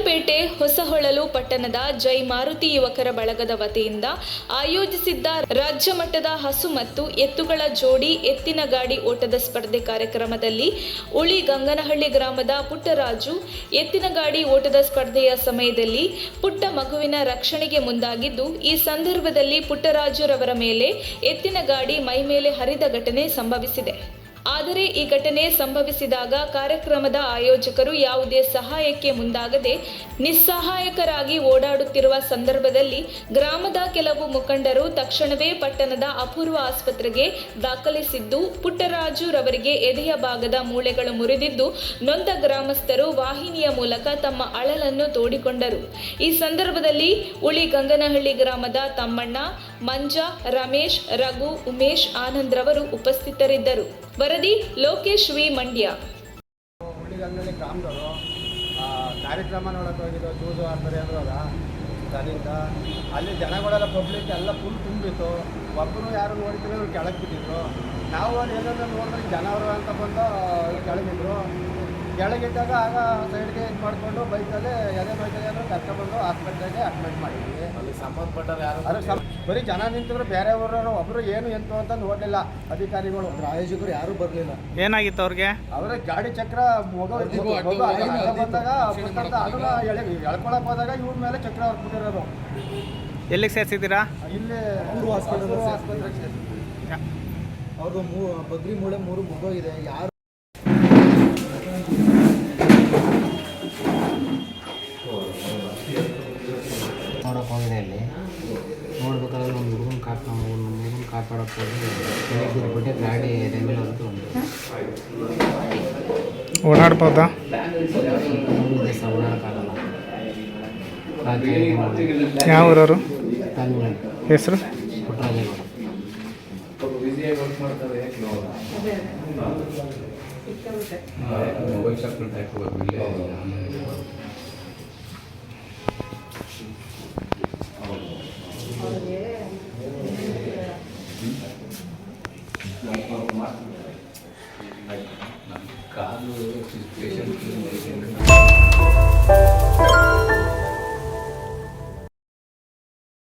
ಗುಂಡ್ಲುಪೇಟೆ ಹೊಸಹೊಳಲು ಪಟ್ಟಣದ ಜೈ ಮಾರುತಿ ಯುವಕರ ಬಳಗದ ವತಿಯಿಂದ ಆಯೋಜಿಸಿದ್ದ ರಾಜ್ಯ ಮಟ್ಟದ ಹಸು ಮತ್ತು ಎತ್ತುಗಳ ಜೋಡಿ ಎತ್ತಿನ ಗಾಡಿ ಓಟದ ಸ್ಪರ್ಧೆ ಕಾರ್ಯಕ್ರಮದಲ್ಲಿ ಉಳಿ ಗಂಗನಹಳ್ಳಿ ಗ್ರಾಮದ ಪುಟ್ಟರಾಜು ಎತ್ತಿನ ಗಾಡಿ ಓಟದ ಸ್ಪರ್ಧೆಯ ಸಮಯದಲ್ಲಿ ಪುಟ್ಟ ಮಗುವಿನ ರಕ್ಷಣೆಗೆ ಮುಂದಾಗಿದ್ದು, ಈ ಸಂದರ್ಭದಲ್ಲಿ ಪುಟ್ಟರಾಜುರವರ ಮೇಲೆ ಎತ್ತಿನ ಗಾಡಿ ಮೈಮೇಲೆ ಹರಿದ ಘಟನೆ ಸಂಭವಿಸಿದೆ. ಆದರೆ ಈ ಘಟನೆ ಸಂಭವಿಸಿದಾಗ ಕಾರ್ಯಕ್ರಮದ ಆಯೋಜಕರು ಯಾವುದೇ ಸಹಾಯಕ್ಕೆ ಮುಂದಾಗದೆ ನಿಸ್ಸಹಾಯಕರಾಗಿ ಓಡಾಡುತ್ತಿರುವ ಸಂದರ್ಭದಲ್ಲಿ ಗ್ರಾಮದ ಕೆಲವು ಮುಖಂಡರು ತಕ್ಷಣವೇ ಪಟ್ಟಣದ ಅಪೂರ್ವ ಆಸ್ಪತ್ರೆಗೆ ದಾಖಲಿಸಿದ್ದು, ಪುಟ್ಟರಾಜು ರವರಿಗೆ ಎದೆಯ ಭಾಗದ ಮೂಳೆಗಳು ಮುರಿದಿದ್ದು, ನೊಂದ ಗ್ರಾಮಸ್ಥರು ವಾಹಿನಿಯ ಮೂಲಕ ತಮ್ಮ ಅಳಲನ್ನು ತೋಡಿಕೊಂಡರು. ಈ ಸಂದರ್ಭದಲ್ಲಿ ಉಳಿ ಗಂಗನಹಳ್ಳಿ ಗ್ರಾಮದ ತಮ್ಮಣ್ಣ, ಮಂಜ, ರಮೇಶ್, ರಘು, ಉಮೇಶ್, ಆನಂದ್ ರವರು ಉಪಸ್ಥಿತರಿದ್ದರು. ವರದಿ ಲೋಕೇಶ್ ವಿ, ಮಂಡ್ಯ. ಉಳಿಗಂಗನಹಳ್ಳಿ ಗ್ರಾಮದವರು ಕಾರ್ಯಕ್ರಮ ನೋಡೋಕೆ ಹೋಗಿದ್ದು, ಜೂಜು ಆಡ್ತಾರೆ ಅಂದ್ರಲ್ಲ ಅದರಿಂದ ಅಲ್ಲಿ ಜನಗಳೆಲ್ಲ ಪಬ್ಲಿಕ್ ಎಲ್ಲ ಫುಲ್ ತುಂಬಿತ್ತು. ಒಬ್ಬರು ಯಾರು ನೋಡಿದ್ರೆ ಇವ್ರು ಕೆಳಗೆ ಬಿದ್ದಿದ್ರು. ನಾವು ಅಲ್ಲಿ ಎಲ್ಲರೂ ನೋಡಿದ್ರೆ ಜನವರು ಅಂತ ಬಂದು ಕೆಳಗಿದ್ರು. ಕೆಳಗಿದ್ದಾಗ ಆಗ ಸೈಡ್ಗೆ ಇದು ಮಾಡಿಕೊಂಡು ಬೈಕಲ್ಲಿ ಎದೆ ಬೈಕಲ್ಲಿ ಅಂದ್ರೆ ಕರ್ಕೊಂಡ್ಬಂದು ಆಸ್ಪತ್ರೆಗೆ ಅಡ್ಮಿಟ್ ಮಾಡಿದ್ವಿ. ಅಲ್ಲಿ ಸಂಬಂಧಪಟ್ಟರು ಯಾರು ಬರೀ ಜನ ನಿಂತಿದ್ರು, ಬೇರೆ ಊರವರು ಒಬ್ಬರು ಏನು ಎಂತು ಅಂತ ನೋಡಲಿಲ್ಲ ಅಧಿಕಾರಿಗಳು, ಆಯೋಜಕರು ಯಾರೂ ಬರಲಿಲ್ಲ. ಏನಾಗಿತ್ತು ಅವ್ರಿಗೆ? ಅವರ ಗಾಡಿ ಚಕ್ರ ಬಂದಾಗ ಅದನ್ನ ಎಳ್ಕೊಳಕ್ ಹೋದಾಗ ಇವ್ರ ಮೇಲೆ ಚಕ್ರ ಹೊರ್ಬಿಟ್ಟಿರೋದು. ಎಲ್ಲಿಗೆ ಸೇರಿಸಿದ್ದೀರಾ? ಇಲ್ಲಿ ಆಸ್ಪತ್ರೆಗೆ ಸೇರಿಸಿದ್ವಿ. ಅವ್ರದ್ದು ಬಗ್ರಿ ಮೂಳೆ 3 ಮುಗೋಗಿದೆ. ಯಾರು ನೋಡೋಕೆ ಹೋಗಿದೆ. ಅಲ್ಲಿ ನೋಡ್ಬೇಕಾದ್ರೆ ಒಂದು ಹುಡುಗನ ಕಾಪಾಡೋಕೆ ಹೋಗಿ ಬಿಟ್ಟು ಗಾಡಿ ರೆಂಗಿಲ್ ಅಂತ ಒಂದು ಓಡಾಡ್ಬೋದಾ? ಯಾವ ಊರವರು? ಹೆಸರು? ಪುಟ್ಟರಾಜೇಗೌಡ. ಕಾಲು